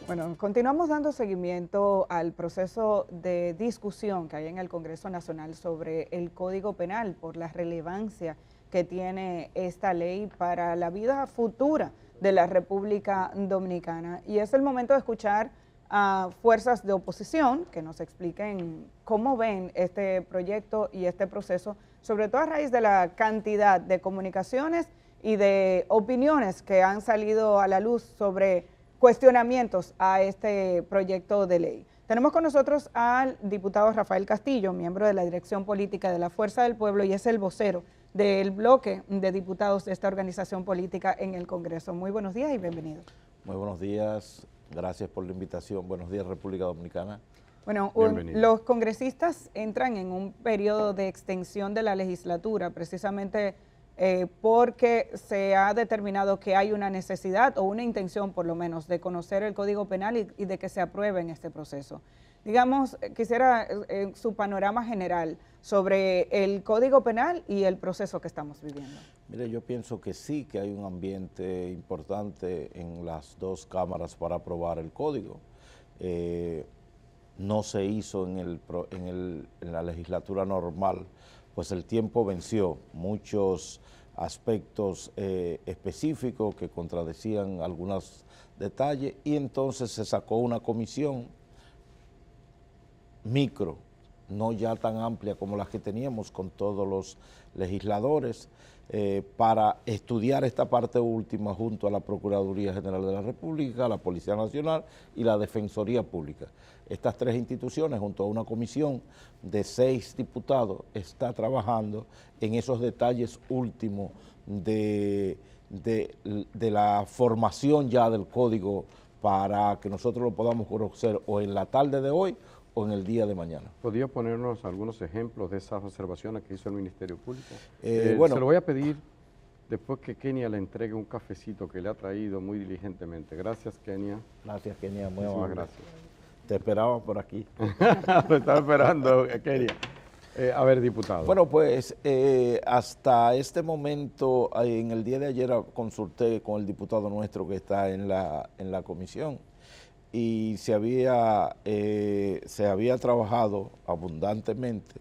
Bueno, continuamos dando seguimiento al proceso de discusión que hay en el Congreso Nacional sobre el Código Penal por la relevancia que tiene esta ley para la vida futura de la República Dominicana. Y es el momento de escuchar a fuerzas de oposición que nos expliquen cómo ven este proyecto y este proceso, sobre todo a raíz de la cantidad de comunicaciones y de opiniones que han salido a la luz sobre cuestionamientos a este proyecto de ley. Tenemos con nosotros al diputado Rafael Castillo, miembro de la Dirección Política de la Fuerza del Pueblo y es el vocero del bloque de diputados de esta organización política en el Congreso. Muy buenos días y bienvenido. Muy buenos días, gracias por la invitación. Buenos días, República Dominicana. Bueno, los congresistas entran en un periodo de extensión de la legislatura, precisamente porque se ha determinado que hay una necesidad o una intención, por lo menos, de conocer el Código Penal y de que se apruebe en este proceso. Digamos, quisiera su panorama general sobre el Código Penal y el proceso que estamos viviendo. Mire, yo pienso que sí, que hay un ambiente importante en las dos cámaras para aprobar el Código. No se hizo en la legislatura normal, pues el tiempo venció. Muchos aspectos específicos que contradecían algunos detalles y entonces se sacó una comisión micro, no ya tan amplia como las que teníamos con todos los legisladores, para estudiar esta parte última junto a la Procuraduría General de la República, la Policía Nacional y la Defensoría Pública. Estas tres instituciones, junto a una comisión de 6 diputados, está trabajando en esos detalles últimos de la formación ya del código para que nosotros lo podamos conocer o en la tarde de hoy o en el día de mañana. ¿Podría ponernos algunos ejemplos de esas observaciones que hizo el Ministerio Público? Bueno, se lo voy a pedir después que Kenia le entregue un cafecito que le ha traído muy diligentemente. Gracias, Kenia. Gracias, Kenia, muy Muchísimas amable. gracias. Te esperaba por aquí. Lo estaba esperando, Kenia. A ver, diputado. Bueno, pues hasta este momento, en el día de ayer consulté con el diputado nuestro que está en la comisión y se había trabajado abundantemente,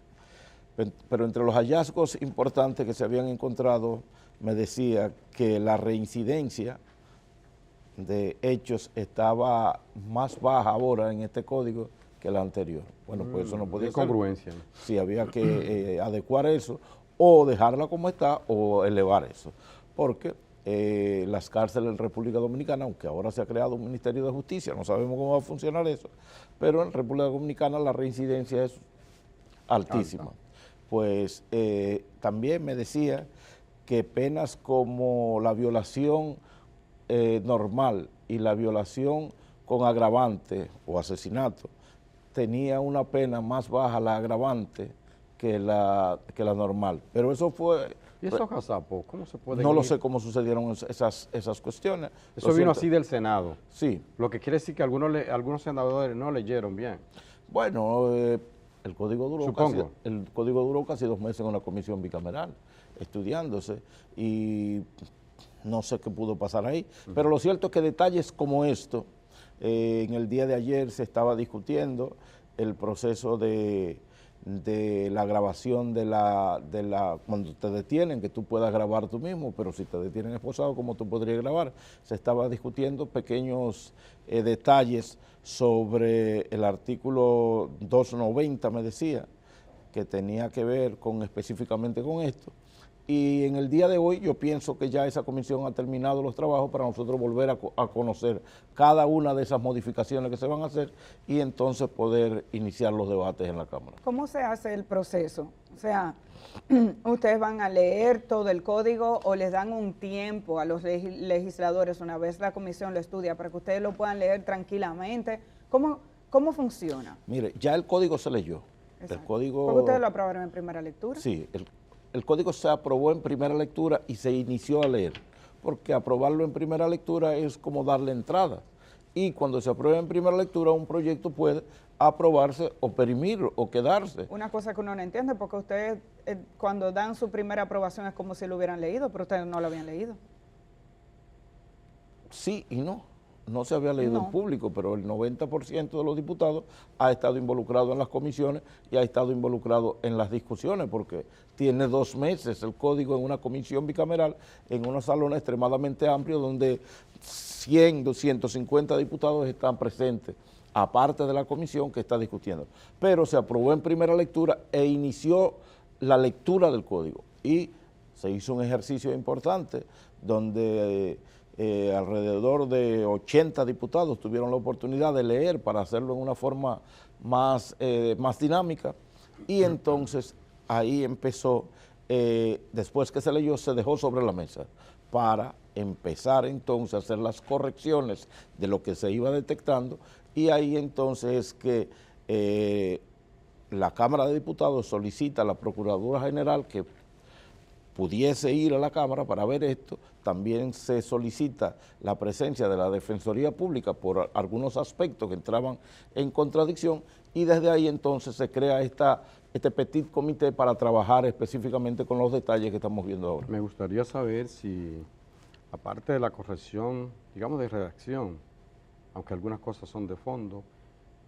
pero entre los hallazgos importantes que se habían encontrado, me decía que la reincidencia de hechos estaba más baja ahora en este código que la anterior. Bueno, pues eso no podía ser. Congruencia. Sí, había que adecuar eso, o dejarla como está, o elevar eso. Porque las cárceles en República Dominicana, aunque ahora se ha creado un Ministerio de Justicia, no sabemos cómo va a funcionar eso, pero en República Dominicana la reincidencia es altísima. Alta. Pues también me decía que penas como la violación normal y la violación con agravante o asesinato, tenía una pena más baja la agravante que la normal. Pero eso fue... ¿Y esos gazapos, cómo se puede? No lo sé cómo sucedieron esas cuestiones. Eso vino así del Senado. Sí. Lo que quiere decir que algunos senadores no leyeron bien. Bueno, el código duró casi 2 meses en una comisión bicameral, estudiándose, y no sé qué pudo pasar ahí. Pero lo cierto es que detalles como esto, en el día de ayer se estaba discutiendo el proceso de la grabación cuando te detienen, que tú puedas grabar tú mismo, pero si te detienen esposado, ¿cómo tú podrías grabar? Se estaba discutiendo pequeños detalles sobre el artículo 290, me decía, que tenía que ver específicamente con esto. Y en el día de hoy yo pienso que ya esa comisión ha terminado los trabajos para nosotros volver a conocer cada una de esas modificaciones que se van a hacer y entonces poder iniciar los debates en la Cámara. ¿Cómo se hace el proceso? O sea, ¿ustedes van a leer todo el código o les dan un tiempo a los legisladores una vez la comisión lo estudia para que ustedes lo puedan leer tranquilamente? ¿Cómo funciona? Mire, ya el código se leyó. Exacto. El código... ¿Porque ustedes lo aprobaron en primera lectura? Sí, el código se aprobó en primera lectura y se inició a leer, porque aprobarlo en primera lectura es como darle entrada. Y cuando se aprueba en primera lectura, un proyecto puede aprobarse o perimir o quedarse. Una cosa que uno no entiende, porque ustedes cuando dan su primera aprobación es como si lo hubieran leído, pero ustedes no lo habían leído. Sí y no. no se había leído en público, pero el 90% de los diputados ha estado involucrado en las comisiones y ha estado involucrado en las discusiones, porque tiene 2 meses el código en una comisión bicameral, en unos salones extremadamente amplios, donde 100, 250 diputados están presentes, aparte de la comisión que está discutiendo. Pero se aprobó en primera lectura e inició la lectura del código y se hizo un ejercicio importante donde alrededor de 80 diputados tuvieron la oportunidad de leer para hacerlo en una forma más dinámica, y entonces ahí empezó, después que se leyó, se dejó sobre la mesa para empezar entonces a hacer las correcciones de lo que se iba detectando, y ahí entonces es que la Cámara de Diputados solicita a la Procuradora General que pudiese ir a la Cámara para ver esto. También se solicita la presencia de la Defensoría Pública por algunos aspectos que entraban en contradicción, y desde ahí entonces se crea este petit comité para trabajar específicamente con los detalles que estamos viendo ahora. Me gustaría saber si, aparte de la corrección, digamos de redacción, aunque algunas cosas son de fondo,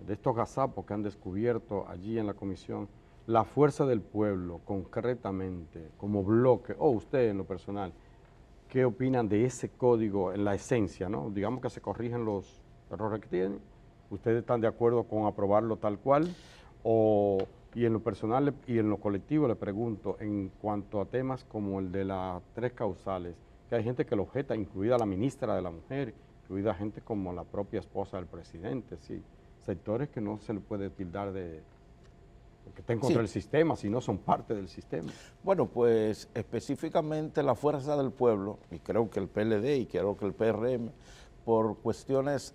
de estos gazapos que han descubierto allí en la comisión, la fuerza del pueblo, concretamente, como bloque, o usted en lo personal, ¿qué opinan de ese código en la esencia, ¿no? Digamos que se corrigen los errores que tienen. ¿Ustedes están de acuerdo con aprobarlo tal cual? Y en lo personal y en lo colectivo le pregunto, en cuanto a temas como el de las 3 causales, que hay gente que lo objeta, incluida la ministra de la Mujer, incluida gente como la propia esposa del presidente, sí, sectores que no se le puede tildar de que estén contra el sistema, si no son parte del sistema. Bueno, pues específicamente la fuerza del pueblo, y creo que el PLD y creo que el PRM, por cuestiones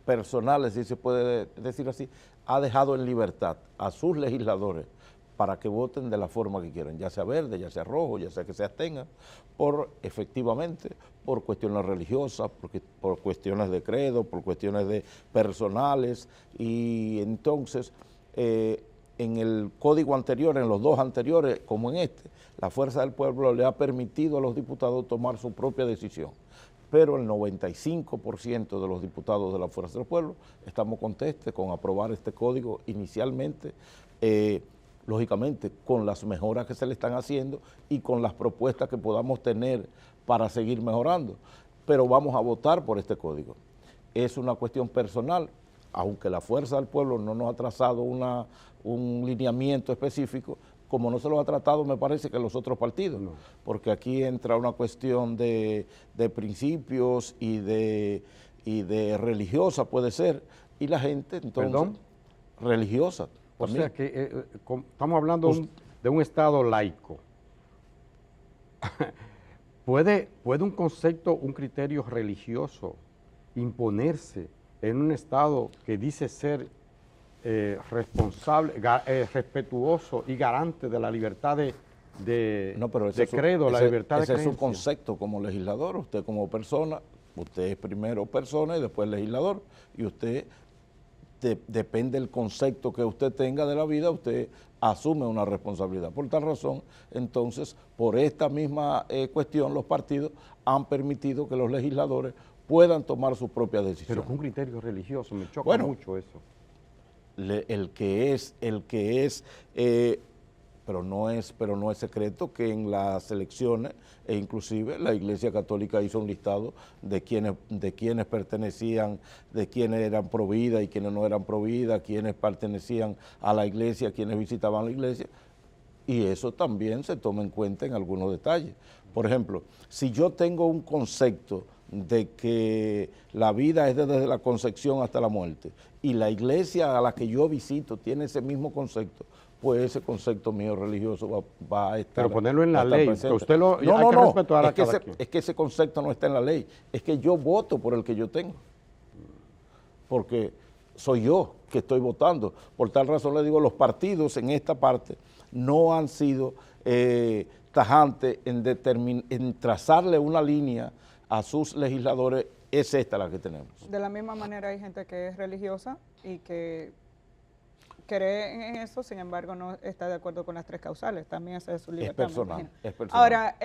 personales, si se puede decir así, ha dejado en libertad a sus legisladores para que voten de la forma que quieran, ya sea verde, ya sea rojo, ya sea que se abstengan, efectivamente, por cuestiones religiosas, por cuestiones de credo, por cuestiones personales, y entonces en el código anterior, en los 2 anteriores, como en este, la fuerza del pueblo le ha permitido a los diputados tomar su propia decisión, pero el 95% de los diputados de la fuerza del pueblo estamos contestes con aprobar este código inicialmente, lógicamente con las mejoras que se le están haciendo y con las propuestas que podamos tener para seguir mejorando, pero vamos a votar por este código. Es una cuestión personal, aunque la fuerza del pueblo no nos ha trazado un lineamiento específico, como no se lo ha tratado, me parece, que los otros partidos, porque aquí entra una cuestión de principios y de religiosa, puede ser, y la gente entonces... ¿Perdón? Religiosa. O sea que estamos hablando de un Estado laico. ¿Puede un concepto, un criterio religioso imponerse en un Estado que dice ser responsable, respetuoso y garante de la libertad de credo, la libertad de creencia? Ese es su concepto como legislador. Usted como persona, usted es primero persona y después legislador, y usted, depende del concepto que usted tenga de la vida, usted asume una responsabilidad. Por tal razón, entonces, por esta misma cuestión, los partidos han permitido que los legisladores puedan tomar sus propias decisiones. Pero con un criterio religioso, me choca mucho eso. El que es, pero no es secreto que en las elecciones, e inclusive la Iglesia Católica hizo un listado de quienes pertenecían, de quienes eran pro vida y quienes no eran pro vida, quienes pertenecían a la Iglesia, quienes visitaban la Iglesia, y eso también se toma en cuenta en algunos detalles. Por ejemplo, si yo tengo un concepto de que la vida es desde la concepción hasta la muerte, y la iglesia a la que yo visito tiene ese mismo concepto, pues ese concepto mío religioso va a estar. Pero ponerlo en la ley, presente. usted lo hay que respetar a cada quien. Es que ese concepto no está en la ley, es que yo voto por el que yo tengo, porque soy yo que estoy votando. Por tal razón le digo, los partidos en esta parte no han sido tajantes en trazarle una línea a sus legisladores. Es esta la que tenemos. De la misma manera hay gente que es religiosa y que cree en eso, sin embargo no está de acuerdo con las 3 causales, también esa es su libertad. Es personal. Ahora,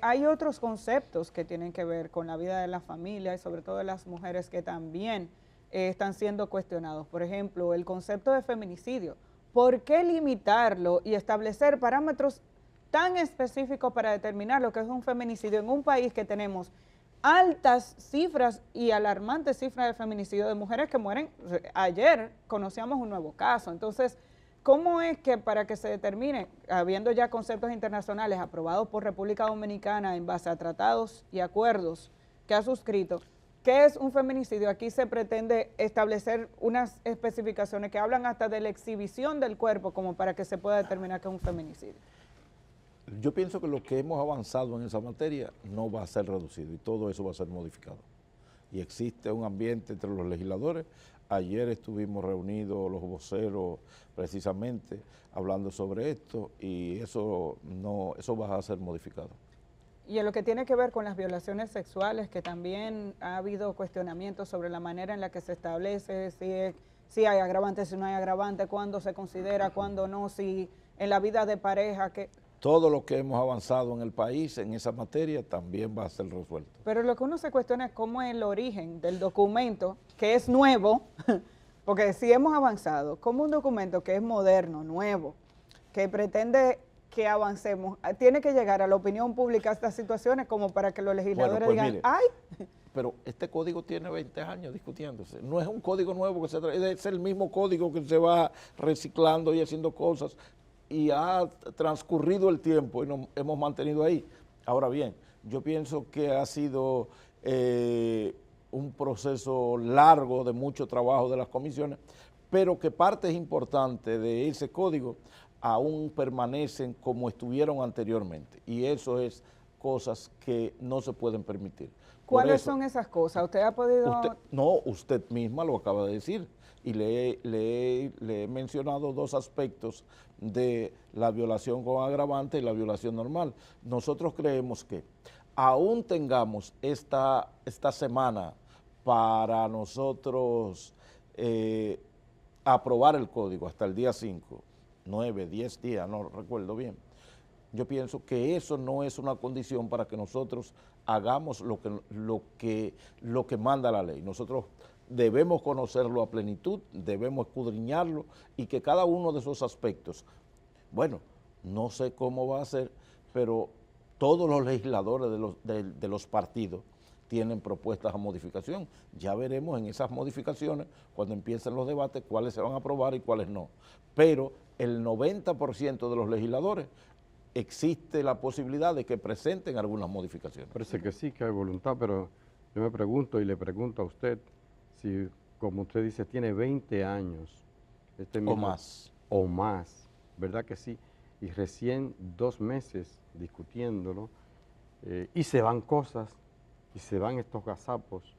hay otros conceptos que tienen que ver con la vida de la familia y sobre todo de las mujeres que también están siendo cuestionados. Por ejemplo, el concepto de feminicidio. ¿Por qué limitarlo y establecer parámetros tan específicos para determinar lo que es un feminicidio en un país que tenemos altas cifras y alarmantes cifras de feminicidio de mujeres que mueren? Ayer conocíamos un nuevo caso. Entonces, ¿cómo es que para que se determine, habiendo ya conceptos internacionales aprobados por República Dominicana en base a tratados y acuerdos que ha suscrito, qué es un feminicidio? Aquí se pretende establecer unas especificaciones que hablan hasta de la exhibición del cuerpo como para que se pueda determinar que es un feminicidio. Yo pienso que lo que hemos avanzado en esa materia no va a ser reducido y todo eso va a ser modificado. Y existe un ambiente entre los legisladores. Ayer estuvimos reunidos los voceros precisamente hablando sobre esto y eso va a ser modificado. Y en lo que tiene que ver con las violaciones sexuales, que también ha habido cuestionamientos sobre la manera en la que se establece, si hay agravante, si no hay agravante, cuándo se considera, cuándo no, si en la vida de pareja, que... Todo lo que hemos avanzado en el país en esa materia también va a ser resuelto. Pero lo que uno se cuestiona es cómo es el origen del documento, que es nuevo, porque si hemos avanzado, como un documento que es moderno, nuevo, que pretende que avancemos, tiene que llegar a la opinión pública estas situaciones como para que los legisladores digan, mire, ¡ay! Pero este código tiene 20 años discutiéndose. No es un código nuevo que se trae, es el mismo código que se va reciclando y haciendo cosas. Y ha transcurrido el tiempo y nos hemos mantenido ahí. Ahora bien, yo pienso que ha sido un proceso largo de mucho trabajo de las comisiones, pero que partes importantes de ese código aún permanecen como estuvieron anteriormente. Y eso es cosas que no se pueden permitir. ¿Cuáles son esas cosas? ¿Usted ha podido...? Usted misma lo acaba de decir. Y le he mencionado 2 aspectos de la violación con agravante y la violación normal. Nosotros creemos que aún tengamos esta semana para nosotros aprobar el código hasta el día 5, 9, 10 días, no recuerdo bien. Yo pienso que eso no es una condición para que nosotros hagamos lo que manda la ley. Nosotros debemos conocerlo a plenitud, debemos escudriñarlo y que cada uno de esos aspectos, bueno, no sé cómo va a ser, pero todos los legisladores de los partidos tienen propuestas a modificación. Ya veremos en esas modificaciones, cuando empiecen los debates, cuáles se van a aprobar y cuáles no. Pero el 90% de los legisladores existe la posibilidad de que presenten algunas modificaciones. Parece que sí, que hay voluntad, pero yo me pregunto y le pregunto a usted, si, como usted dice, tiene 20 años. O más, ¿verdad que sí? Y recién 2 meses discutiéndolo, y se van cosas, y se van estos gazapos.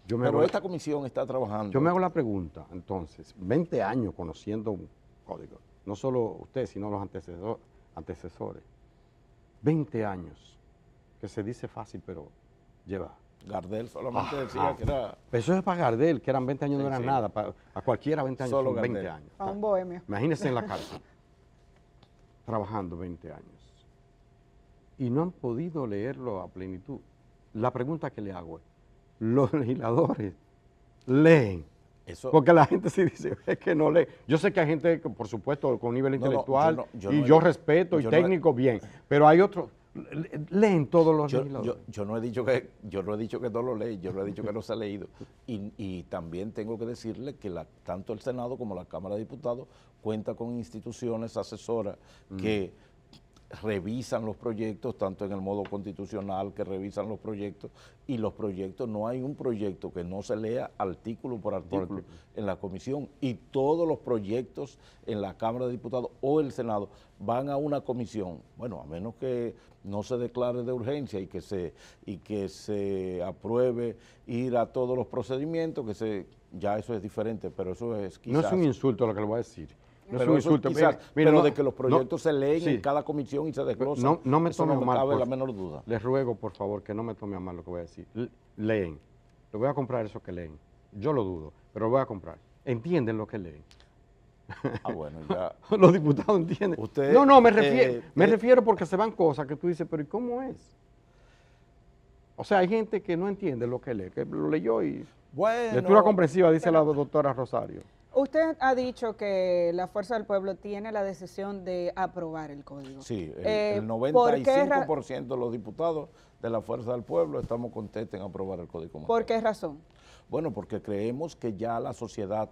Pero esta comisión está trabajando. Yo me hago la pregunta, entonces, 20 años conociendo un código, no solo usted, sino los antecesores. 20 años, que se dice fácil, pero lleva... Gardel solamente decía que era... Eso es para Gardel, que eran 20 años, no eran nada. A cualquiera 20 años solo son 20 Gardel. años. A un bohemio. Imagínense en la cárcel, trabajando 20 años. Y no han podido leerlo a plenitud. La pregunta que le hago es, ¿los legisladores leen? Porque la gente sí dice, es que no lee. Yo sé que hay gente, por supuesto, con nivel intelectual, yo respeto y técnico, bien, pero hay otros... Leen todos los legisladores. Yo no he dicho que no lo lee, yo no he dicho que no se ha leído. Y también tengo que decirle que tanto el Senado como la Cámara de Diputados cuenta con instituciones asesoras que revisan los proyectos, tanto en el modo constitucional que revisan los proyectos, y los proyectos, no hay un proyecto que no se lea artículo por artículo en la comisión, y todos los proyectos en la Cámara de Diputados o el Senado van a una comisión, bueno, a menos que no se declare de urgencia y que se apruebe ir a todos los procedimientos, ya eso es diferente, pero eso es quizás... No es un insulto lo que le voy a decir. No pero es un insulto, pero de que los proyectos se leen en cada comisión y se desglosan, no me tome a mal, cabe la menor duda. Les ruego, por favor, que no me tome a mal lo que voy a decir. Leen. Le voy a comprar eso que leen. Yo lo dudo, pero lo voy a comprar. Entienden lo que leen. Bueno, ya. Los diputados entienden. Usted, No, me refiero porque se van cosas que tú dices, pero ¿y cómo es? O sea, hay gente que no entiende lo que lee, que lo leyó y... Bueno, lectura comprensiva, dice la doctora Rosario. Usted ha dicho que la Fuerza del Pueblo tiene la decisión de aprobar el código. Sí, el 95% de los diputados de la Fuerza del Pueblo estamos contentos en aprobar el Código Penal. ¿Por qué razón? Bueno, porque creemos que ya la sociedad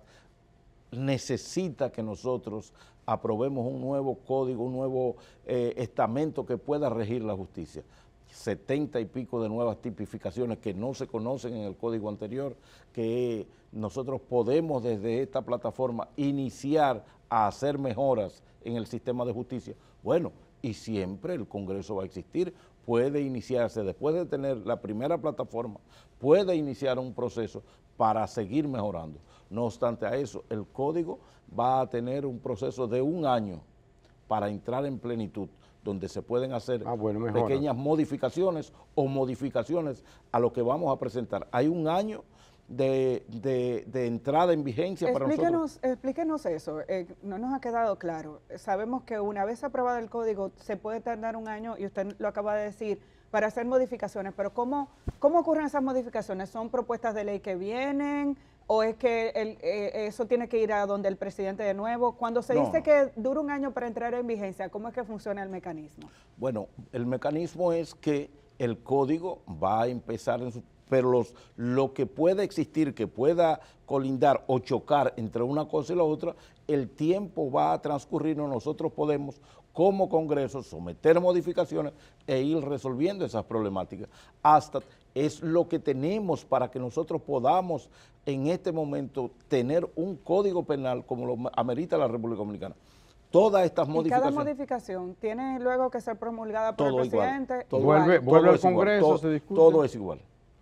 necesita que nosotros aprobemos un nuevo código, un nuevo estamento que pueda regir la justicia. 70 y pico de nuevas tipificaciones que no se conocen en el código anterior, que nosotros podemos desde esta plataforma iniciar a hacer mejoras en el sistema de justicia. Bueno, y siempre el Congreso va a existir, puede iniciarse, después de tener la primera plataforma, puede iniciar un proceso para seguir mejorando. No obstante a eso, el código va a tener un proceso de 1 año para entrar en plenitud, donde se pueden hacer pequeñas modificaciones o modificaciones a lo que vamos a presentar. Hay 1 año de entrada en vigencia para nosotros. Explíquenos eso, no nos ha quedado claro. Sabemos que una vez aprobado el código se puede tardar 1 año, y usted lo acaba de decir, para hacer modificaciones, pero ¿cómo ocurren esas modificaciones? ¿Son propuestas de ley que vienen o es que eso tiene que ir a donde el presidente de nuevo? Cuando se dice que dura 1 año para entrar en vigencia, ¿cómo es que funciona el mecanismo? Bueno, el mecanismo es que el código va a empezar pero lo que pueda existir, que pueda colindar o chocar entre una cosa y la otra, el tiempo va a transcurrir, nosotros podemos como Congreso someter modificaciones e ir resolviendo esas problemáticas. Es lo que tenemos para que nosotros podamos en este momento tener un código penal como lo amerita la República Dominicana. Todas estas modificaciones. ¿Y cada modificación tiene luego que ser promulgada por el presidente? Vuelve al Congreso, se discute. Todo es igual.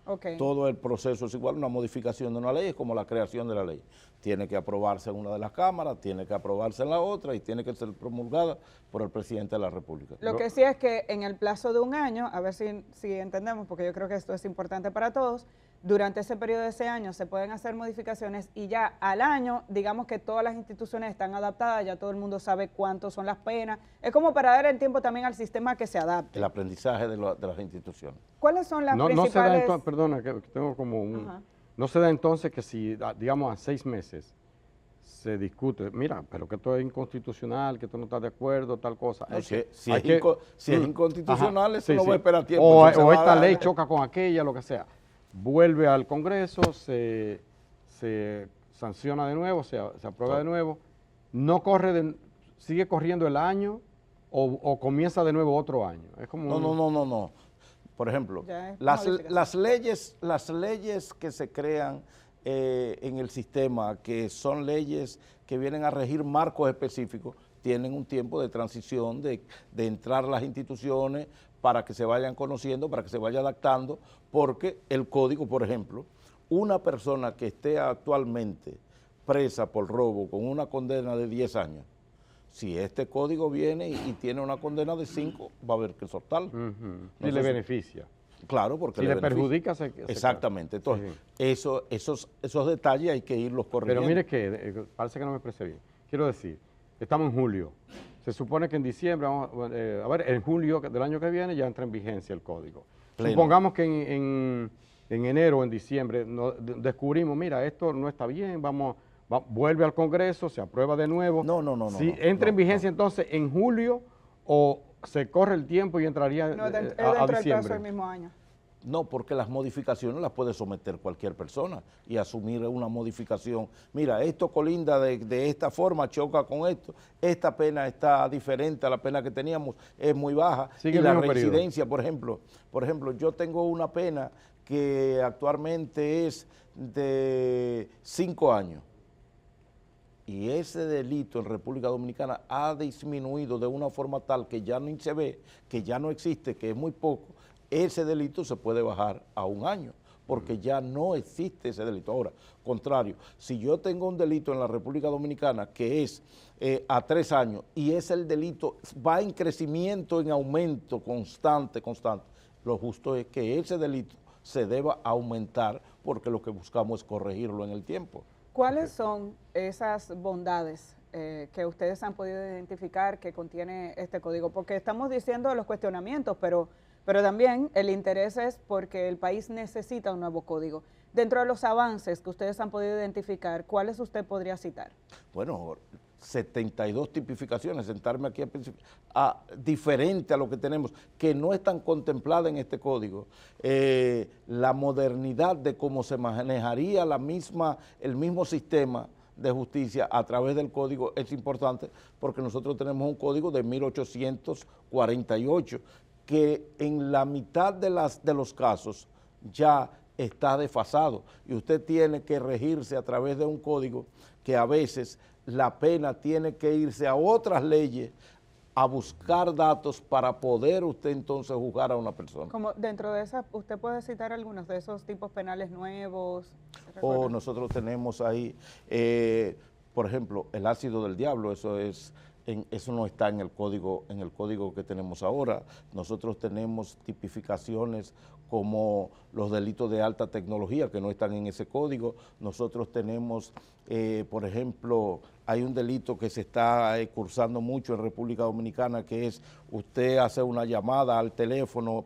Okay. Todo el proceso es igual. Una modificación de una ley es como la creación de la ley. Tiene que aprobarse en una de las cámaras, tiene que aprobarse en la otra y tiene que ser promulgada por el presidente de la República. Lo que sí es que en el plazo de 1 año, a ver si entendemos, porque yo creo que esto es importante para todos, durante ese periodo de ese año se pueden hacer modificaciones y ya al año, digamos que todas las instituciones están adaptadas, ya todo el mundo sabe cuánto son las penas. Es como para dar el tiempo también al sistema que se adapte. El aprendizaje de las instituciones. ¿Cuáles son las principales? No se da entonces, perdona, que tengo como no se da entonces que si, digamos, a 6 meses se discute, mira, pero que esto es inconstitucional, que esto no está de acuerdo, tal cosa. No, si es inconstitucional, eso no va a esperar tiempo. O esta ley choca con aquella, lo que sea. Vuelve al Congreso, se sanciona de nuevo, se aprueba de nuevo, no sigue corriendo el año o comienza de nuevo otro año. Es como no. Por ejemplo, las leyes que se crean en el sistema, que son leyes que vienen a regir marcos específicos, tienen un tiempo de transición, de entrar las instituciones para que se vayan conociendo, para que se vaya adaptando, porque el código, por ejemplo, una persona que esté actualmente presa por robo con una condena de 10 años, si este código viene y tiene una condena de 5, va a haber que soltarlo. Y le beneficia. Claro, porque si le perjudica, exactamente. Entonces, esos detalles hay que irlos corrigiendo. Pero mire que, parece que no me expresé bien. Quiero decir, estamos en julio. Se supone que en diciembre, en julio del año que viene ya entra en vigencia el código. Pleno. Supongamos que en enero o en diciembre descubrimos, mira, esto no está bien, vuelve al Congreso, se aprueba de nuevo. No. Si entra en vigencia entonces en julio o se corre el tiempo y entraría a diciembre. Del plazo del mismo año. No, porque las modificaciones las puede someter cualquier persona y asumir una modificación. Mira, esto colinda de esta forma, choca con esto, esta pena está diferente a la pena que teníamos, es muy baja. Sigue y la reincidencia, por ejemplo, yo tengo una pena que actualmente es de 5 años. Y ese delito en República Dominicana ha disminuido de una forma tal que ya no se ve, que ya no existe, que es muy poco. Ese delito se puede bajar a 1 año, porque ya no existe ese delito. Ahora, contrario, si yo tengo un delito en la República Dominicana que es a 3 años y el delito va en crecimiento, en aumento constante, lo justo es que ese delito se deba aumentar porque lo que buscamos es corregirlo en el tiempo. ¿Cuáles son esas bondades que ustedes han podido identificar que contiene este código? Porque estamos diciendo los cuestionamientos, pero también el interés es porque el país necesita un nuevo código. Dentro de los avances que ustedes han podido identificar, ¿cuáles usted podría citar? Bueno, 72 tipificaciones, sentarme aquí diferente a lo que tenemos, que no están contempladas en este código. La modernidad de cómo se manejaría el mismo sistema de justicia a través del código es importante, porque nosotros tenemos un código de 1848 que en la mitad de los casos ya está desfasado, y usted tiene que regirse a través de un código que a veces la pena tiene que irse a otras leyes a buscar datos para poder usted entonces juzgar a una persona. Como dentro de esas, ¿usted puede citar algunos de esos tipos penales nuevos? O nosotros tenemos ahí, por ejemplo, el ácido del diablo, eso no está en el código que tenemos ahora. Nosotros tenemos tipificaciones como los delitos de alta tecnología que no están en ese código. Nosotros tenemos, por ejemplo, hay un delito que se está cursando mucho en República Dominicana, que es usted hace una llamada al teléfono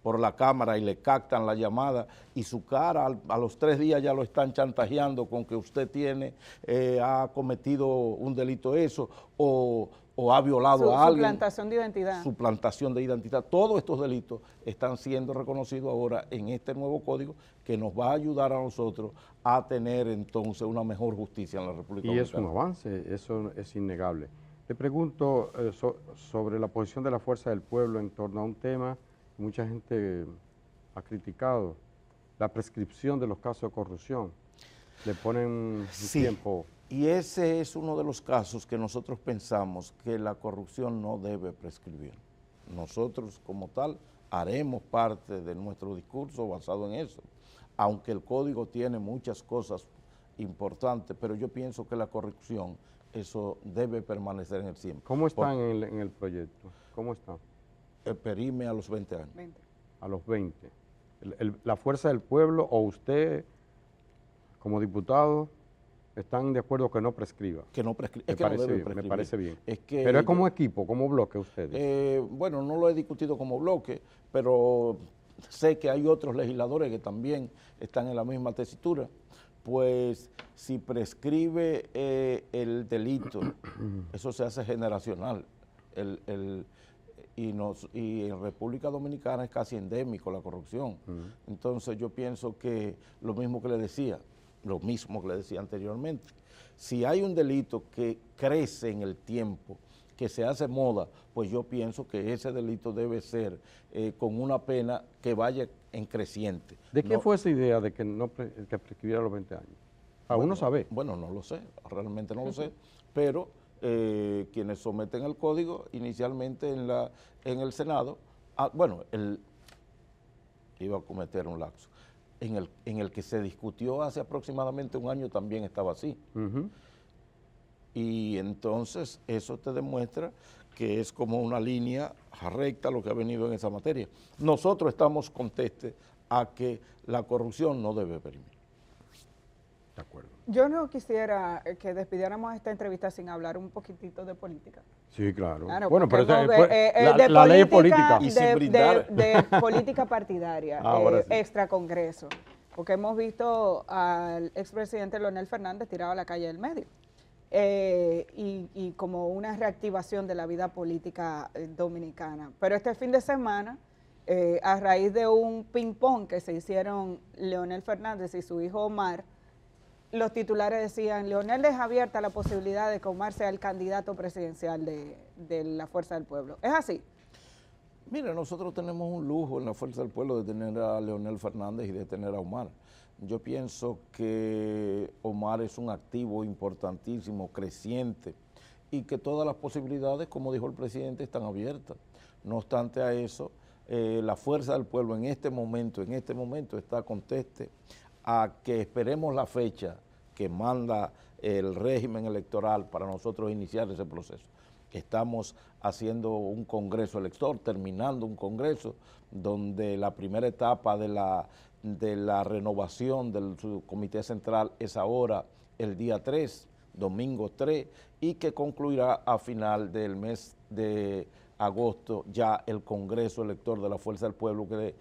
por la cámara y le captan la llamada, y su cara a los 3 días ya lo están chantajeando con que usted ha cometido un delito o ha violado a alguien. Suplantación de identidad. Suplantación de identidad. Todos estos delitos están siendo reconocidos ahora en este nuevo código, que nos va a ayudar a nosotros a tener entonces una mejor justicia en la República Dominicana. Y es un avance, eso es innegable. Le pregunto sobre la posición de la Fuerza del Pueblo en torno a un tema que mucha gente ha criticado, la prescripción de los casos de corrupción. Le ponen un tiempo. Y ese es uno de los casos que nosotros pensamos que la corrupción no debe prescribir. Nosotros como tal haremos parte de nuestro discurso basado en eso, aunque el código tiene muchas cosas importantes, pero yo pienso que la corrupción, eso debe permanecer en el tiempo. ¿Cómo está en el proyecto? ¿Cómo está? Perime a los 20 años. 20. A los 20. ¿La Fuerza del Pueblo o usted como diputado están de acuerdo que no prescriba? Que no prescriba. Es que no debe prescribir. Me parece bien. Pero es como equipo, como bloque ustedes. Bueno, no lo he discutido como bloque, pero sé que hay otros legisladores que también están en la misma tesitura. Pues si prescribe el delito, eso se hace generacional. Y en República Dominicana es casi endémico la corrupción. Entonces yo pienso que lo mismo que le decía anteriormente, si hay un delito que crece en el tiempo, que se hace moda, pues yo pienso que ese delito debe ser con una pena que vaya en creciente. ¿De qué fue esa idea de que que prescribiera a los 20 años? ¿Aún no sabe? Bueno, no lo sé, realmente no lo sé, pero quienes someten el código inicialmente en el Senado, iba a cometer un lapso, en el que se discutió hace aproximadamente un año también estaba así. Y entonces eso te demuestra que es como una línea recta lo que ha venido en esa materia. Nosotros estamos contestes a que la corrupción no debe permitir. De acuerdo. Yo no quisiera que despidiéramos esta entrevista sin hablar un poquitito de política. Sí, claro. Bueno, pero la ley es política. Y sin brindar. De política partidaria, sí. extra Congreso. Porque hemos visto al expresidente Leonel Fernández tirado a la calle del medio. Y como una reactivación de la vida política dominicana. Pero este fin de semana, a raíz de un ping-pong que se hicieron Leonel Fernández y su hijo Omar, los titulares decían, Leonel deja abierta la posibilidad de que Omar sea el candidato presidencial de la Fuerza del Pueblo. ¿Es así? Mira, nosotros tenemos un lujo en la Fuerza del Pueblo de tener a Leonel Fernández y de tener a Omar. Yo pienso que Omar es un activo importantísimo, creciente, y que todas las posibilidades, como dijo el presidente, están abiertas. No obstante a eso, la Fuerza del Pueblo en este momento está conteste a que esperemos la fecha que manda el régimen electoral para nosotros iniciar ese proceso. Estamos haciendo un congreso elector, terminando un congreso donde la primera etapa de la renovación del comité central es ahora el día 3 domingo 3, y que concluirá a final del mes de agosto ya el Congreso Elector de la Fuerza del Pueblo, que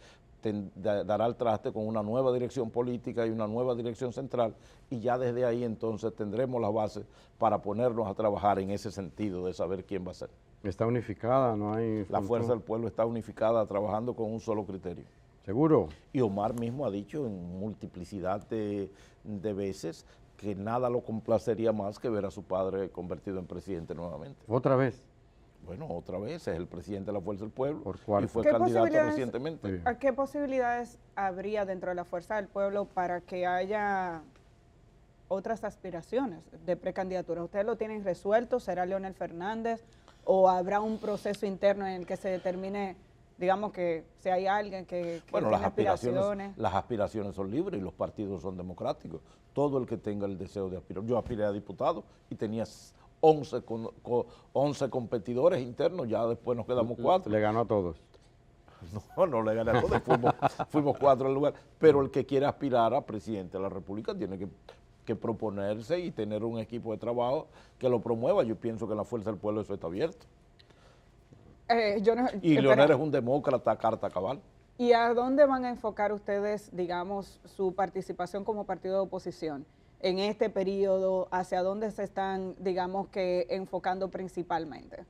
dará el traste con una nueva dirección política y una nueva dirección central, y ya desde ahí entonces tendremos la base para ponernos a trabajar en ese sentido de saber quién va a ser. ¿Está unificada? ¿No hay? La Fuerza del Pueblo está unificada, trabajando con un solo criterio. ¿Seguro? Y Omar mismo ha dicho en multiplicidad de veces que nada lo complacería más que ver a su padre convertido en presidente nuevamente. ¿Otra vez? Bueno, otra vez, es el presidente de la Fuerza del Pueblo y fue ¿Qué candidato recientemente. ¿A qué posibilidades habría dentro de la Fuerza del Pueblo para que haya otras aspiraciones de precandidatura? ¿Ustedes lo tienen resuelto? ¿Será Leonel Fernández? ¿O habrá un proceso interno en el que se determine, digamos, que si hay alguien que bueno, tiene aspiraciones? Las aspiraciones son libres y los partidos son democráticos. Todo el que tenga el deseo de aspirar. Yo aspiré a diputado y tenía 11 competidores internos, ya después nos quedamos 4. Le ganó a todos. No le gané a todos, fuimos 4 en el lugar. Pero el que quiera aspirar a presidente de la República tiene que proponerse y tener un equipo de trabajo que lo promueva. Yo pienso que en la Fuerza del Pueblo eso está abierto. Y Leonel es un demócrata a carta cabal. ¿Y a dónde van a enfocar ustedes, digamos, su participación como partido de oposición en este periodo? ¿Hacia dónde se están, digamos, que enfocando principalmente?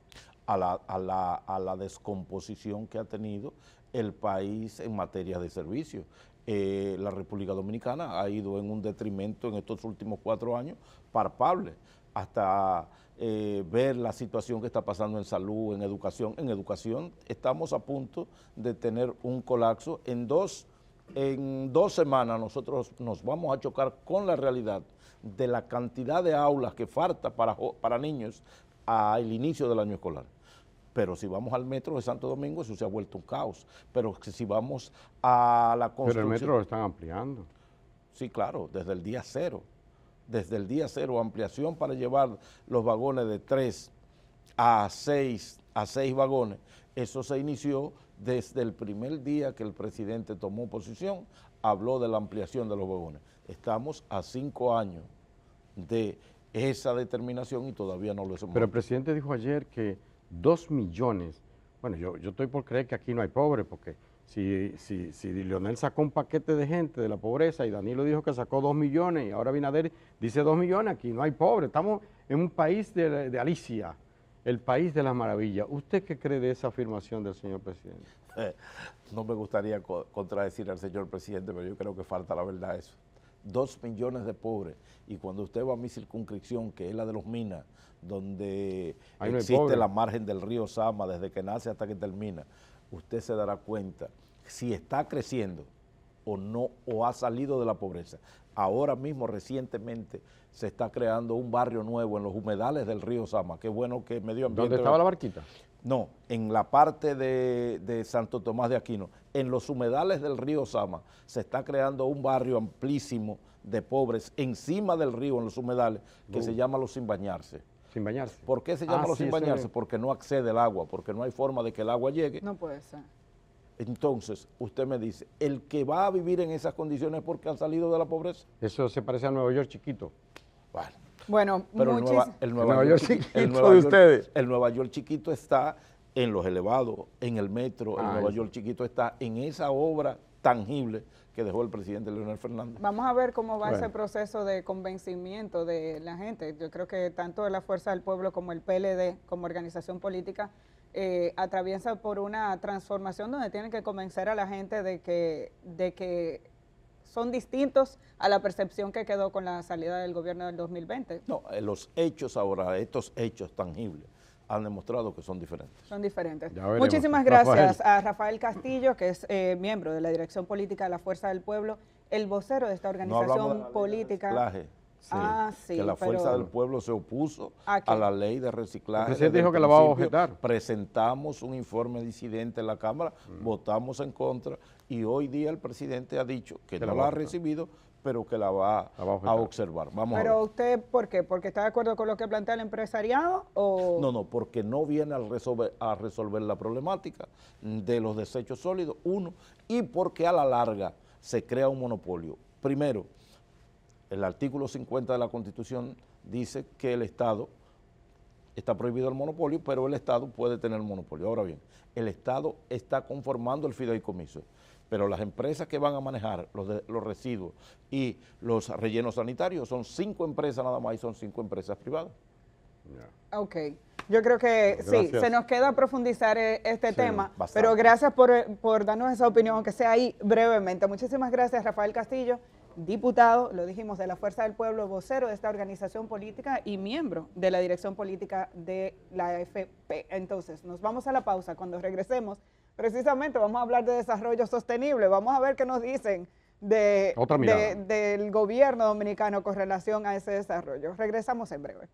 A la descomposición que ha tenido el país en materia de servicios. La República Dominicana ha ido en un detrimento en estos últimos 4 años palpable, hasta ver la situación que está pasando en salud, en educación. En educación estamos a punto de tener un colapso. En dos semanas nosotros nos vamos a chocar con la realidad de la cantidad de aulas que falta para niños al inicio del año escolar. Pero si vamos al metro de Santo Domingo, eso se ha vuelto un caos. Pero si vamos a la construcción... Pero el metro lo están ampliando. Sí, claro, desde el día 0. Desde el día 0, ampliación para llevar los vagones de 3 a 6 vagones. Eso se inició desde el primer día que el presidente tomó posición, habló de la ampliación de los vagones. Estamos a 5 años de esa determinación y todavía no lo hemos. Pero el presidente dijo ayer que 2 millones, bueno, yo estoy por creer que aquí no hay pobres, porque si Leonel sacó un paquete de gente de la pobreza y Danilo dijo que sacó 2 millones y ahora Abinader dice 2 millones, aquí no hay pobres, estamos en un país de Alicia, el país de las maravillas. ¿Usted qué cree de esa afirmación del señor presidente? No me gustaría contradecir al señor presidente, pero yo creo que falta la verdad eso. 2 millones de pobres, y cuando usted va a mi circunscripción, que es la de Los Minas, donde existe la margen del río Sama desde que nace hasta que termina, usted se dará cuenta si está creciendo o no, o ha salido de la pobreza. Ahora mismo, recientemente, se está creando un barrio nuevo en los humedales del río Sama. Qué bueno que medio ambiente... ¿Dónde estaba la barquita? No, en la parte de Santo Tomás de Aquino, en los humedales del río Sama, se está creando un barrio amplísimo de pobres encima del río, en los humedales, que se llama Los Sin Bañarse. Sin bañarse. ¿Por qué se llama Los Sin Bañarse? Porque no accede el agua, porque no hay forma de que el agua llegue. No puede ser. Entonces, usted me dice, ¿el que va a vivir en esas condiciones es porque ha salido de la pobreza? Eso se parece a Nueva York chiquito. Bueno, pero el Nueva York chiquito de ustedes. El Nueva York chiquito está en los elevados, en el metro, el Nueva York chiquito está en esa obra tangible que dejó el presidente Leonel Fernández. Vamos a ver cómo va ese proceso de convencimiento de la gente. Yo creo que tanto la Fuerza del Pueblo como el PLD, como organización política, atraviesa por una transformación donde tienen que convencer a la gente de que son distintos a la percepción que quedó con la salida del gobierno del 2020. No, los hechos ahora, estos hechos tangibles, han demostrado que son diferentes. Son diferentes. Muchísimas gracias a Rafael Castillo, que es miembro de la Dirección Política de la Fuerza del Pueblo, el vocero de esta organización política. Que la Fuerza del Pueblo se opuso a la ley de reciclaje. El presidente dijo que la va a objetar. Presentamos un informe disidente en la Cámara, votamos en contra, y hoy día el presidente ha dicho que no la ha recibido, pero que la va a observar. Vamos pero a ver. ¿Usted por qué? ¿Porque está de acuerdo con lo que plantea el empresariado? ¿O? No, porque no viene a resolver la problemática de los desechos sólidos, uno, y porque a la larga se crea un monopolio. Primero, El artículo 50 de la Constitución dice que el Estado está prohibido el monopolio, pero el Estado puede tener monopolio. Ahora bien, el Estado está conformando el fideicomiso, pero las empresas que van a manejar los residuos y los rellenos sanitarios son 5 empresas nada más y son 5 empresas privadas. Yeah. Ok, yo creo que Gracias. sí, se nos queda profundizar este tema, bastante. pero gracias por darnos esa opinión, aunque sea ahí brevemente. Muchísimas gracias, Rafael Castillo, diputado, lo dijimos, de la Fuerza del Pueblo, vocero de esta organización política y miembro de la dirección política de la AFP. Entonces, nos vamos a la pausa. Cuando regresemos, precisamente vamos a hablar de desarrollo sostenible, vamos a ver qué nos dicen del gobierno dominicano con relación a ese desarrollo. Regresamos en breve.